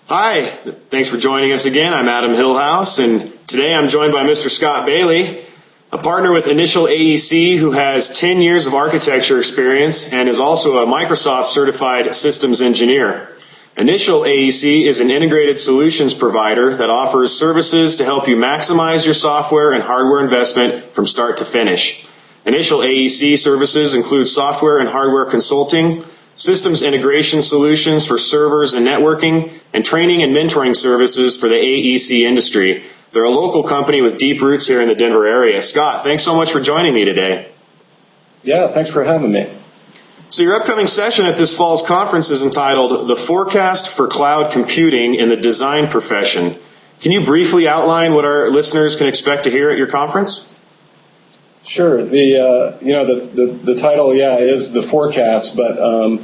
Hi, thanks for joining us again. I'm Adam Hillhouse, and today I'm joined by Mr. Scott Bailey, a partner with Initial.AEC who has 10 years of architecture experience and is also a Microsoft certified systems engineer. Initial.AEC is an integrated solutions provider that offers services to help you maximize your software and hardware investment from start to finish. Initial.AEC services include software and hardware consulting, systems integration solutions for servers and networking, and training and mentoring services for the AEC industry. They're a local company with deep roots here in the Denver area. Scott, thanks so much for joining me today. Yeah, thanks for having me. So your upcoming session at this fall's conference is entitled The Forecast for Cloud Computing in the Design Profession. Can you briefly outline what our listeners can expect to hear at your conference? Sure. The title, is The Forecast, but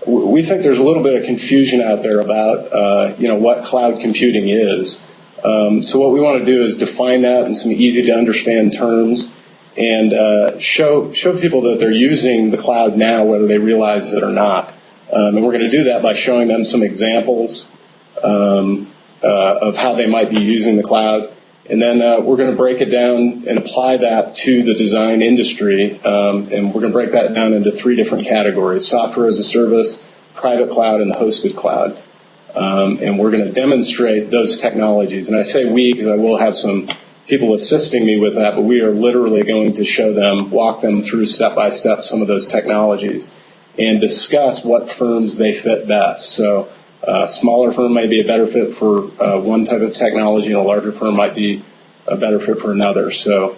we think there's a little bit of confusion out there about, what cloud computing is. So what we want to do is define that in some easy to understand terms and show people that they're using the cloud now, whether they realize it or not. And we're going to do that by showing them some examples of how they might be using the cloud. And then we're going to break it down and apply that to the design industry. And we're going to break that down into three different categories: software as a service, private cloud, and the hosted cloud. And we're going to demonstrate those technologies. And I say we because I will have some people assisting me with that, but we are literally going to show them, walk them through step by step some of those technologies and discuss what firms they fit best. So a smaller firm may be a better fit for one type of technology, and a larger firm might be a better fit for another. So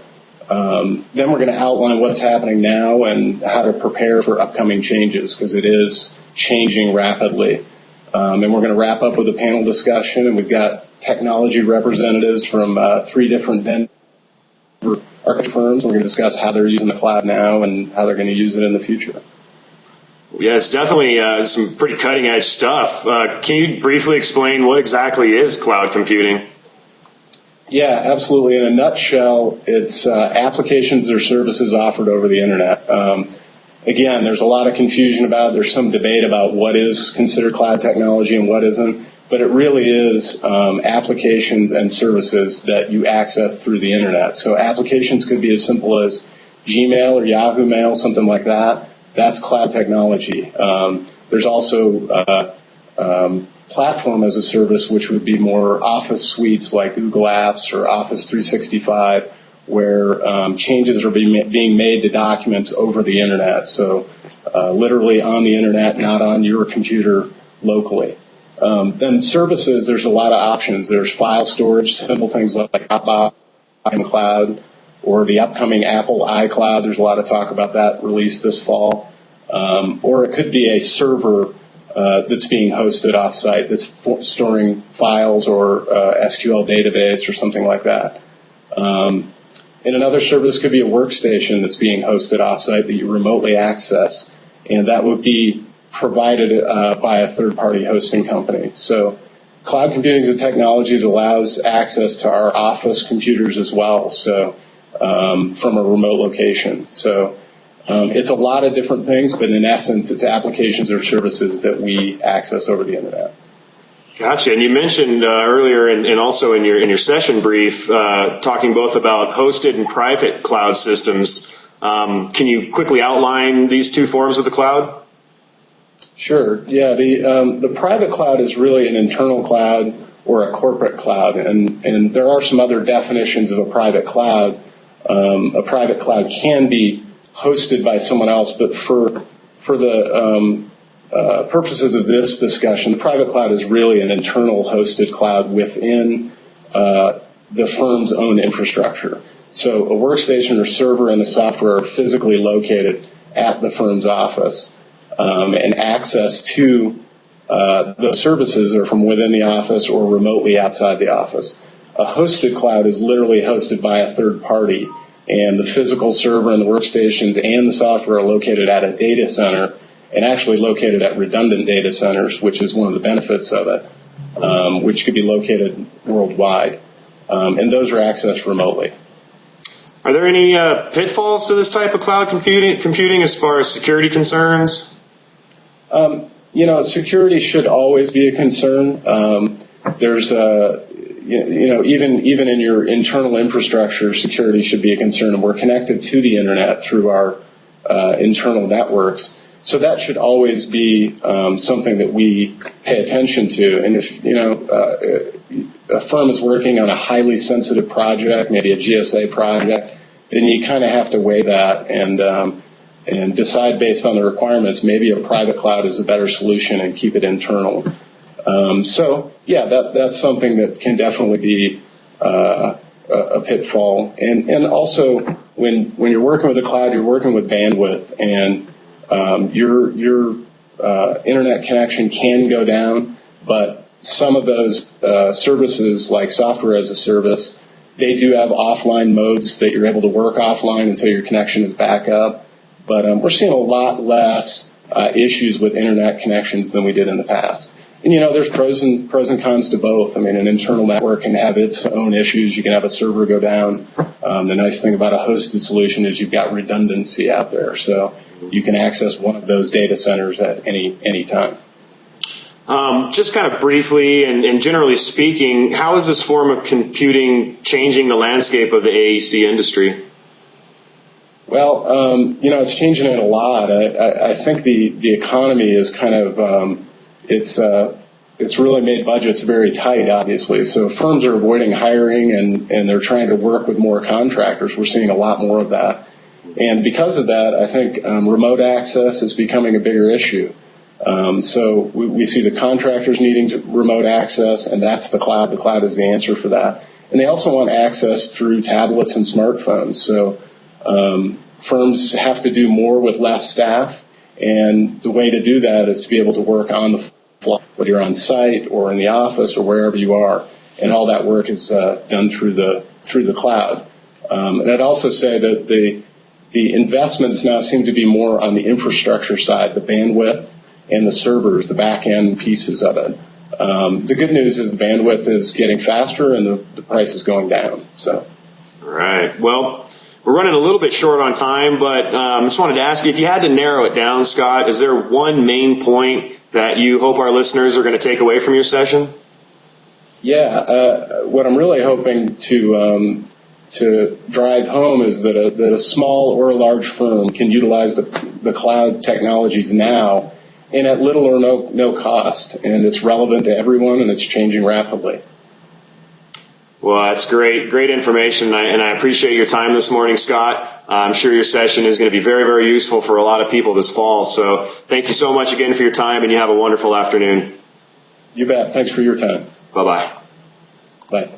then we're going to outline what's happening now and how to prepare for upcoming changes, because it is changing rapidly. And we're going to wrap up with a panel discussion, and we've got technology representatives from three different Denver architect firms. We're going to discuss how they're using the cloud now and how they're going to use it in the future. Yeah, it's definitely some pretty cutting-edge stuff. Can you briefly explain what exactly is cloud computing? Yeah, absolutely. In a nutshell, it's applications or services offered over the Internet. Again, there's a lot of confusion about it. There's some debate about what is considered cloud technology and what isn't, but it really is applications and services that you access through the Internet. So applications could be as simple as Gmail or Yahoo Mail, something like that. That's cloud technology. There's also platform as a service, which would be more Office suites like Google Apps or Office 365, where changes are being made to documents over the Internet. So literally on the Internet, not on your computer locally. Then services, there's a lot of options. There's file storage, simple things like Dropbox in cloud, or the upcoming Apple iCloud. There's a lot of talk about that release this fall. Or it could be a server that's being hosted offsite that's storing files or SQL database or something like that. And another service could be a workstation that's being hosted offsite that you remotely access, and that would be provided by a third-party hosting company. So cloud computing is a technology that allows access to our office computers as well, so from a remote location. So it's a lot of different things, but in essence, it's applications or services that we access over the Internet. Gotcha. And you mentioned earlier and also in your session brief, talking both about hosted and private cloud systems. Can you quickly outline these two forms of the cloud? Sure. Yeah, the private cloud is really an internal cloud or a corporate cloud, and there are some other definitions of a private cloud. A private cloud can be hosted by someone else, but for the purposes of this discussion, the private cloud is really an internal hosted cloud within the firm's own infrastructure. So a workstation or server and the software are physically located at the firm's office, and access to the services are from within the office or remotely outside the office. A hosted cloud is literally hosted by a third party, and the physical server and the workstations and the software are located at a data center, and actually located at redundant data centers, which is one of the benefits of it, which could be located worldwide. And those are accessed remotely. Are there any pitfalls to this type of cloud computing as far as security concerns? Security should always be a concern. there's even in your internal infrastructure, security should be a concern, and we're connected to the internet through our internal networks. So that should always be something that we pay attention to. And if a firm is working on a highly sensitive project, maybe a GSA project, then you kind of have to weigh that and decide based on the requirements. Maybe a private cloud is a better solution and keep it internal. So yeah, that's something that can definitely be a pitfall. And also when you're working with the cloud, you're working with bandwidth, and your internet connection can go down, but some of those services, like software as a service, they do have offline modes that you're able to work offline until your connection is back up. But we're seeing a lot less issues with internet connections than we did in the past. And there's pros and cons to both. I mean, an internal network can have its own issues. You can have a server go down. The nice thing about a hosted solution is you've got redundancy out there, so you can access one of those data centers at any time. Just kind of briefly and generally speaking, how is this form of computing changing the landscape of the AEC industry? Well, it's changing it a lot. I think the economy is kind of it's really made budgets very tight, obviously. So firms are avoiding hiring and they're trying to work with more contractors. We're seeing a lot more of that. And because of that, I think remote access is becoming a bigger issue. So we see the contractors needing remote access, and that's the cloud. The cloud is the answer for that. And they also want access through tablets and smartphones. So firms have to do more with less staff, and the way to do that is to be able to work on the fly, whether you're on site or in the office or wherever you are, and all that work is done through the cloud. And I'd also say that the investments now seem to be more on the infrastructure side, the bandwidth and the servers, the back-end pieces of it. The good news is the bandwidth is getting faster and the price is going down. So, all right. Well, we're running a little bit short on time, but I just wanted to ask you, if you had to narrow it down, Scott, is there one main point that you hope our listeners are going to take away from your session? Yeah, what I'm really hoping to drive home is that a small or a large firm can utilize the cloud technologies now and at little or no cost, and it's relevant to everyone, and it's changing rapidly. Well, that's great information, and I appreciate your time this morning, Scott. I'm sure your session is going to be very, very useful for a lot of people this fall. So thank you so much again for your time, and you have a wonderful afternoon. You bet. Thanks for your time. Bye-bye. Bye.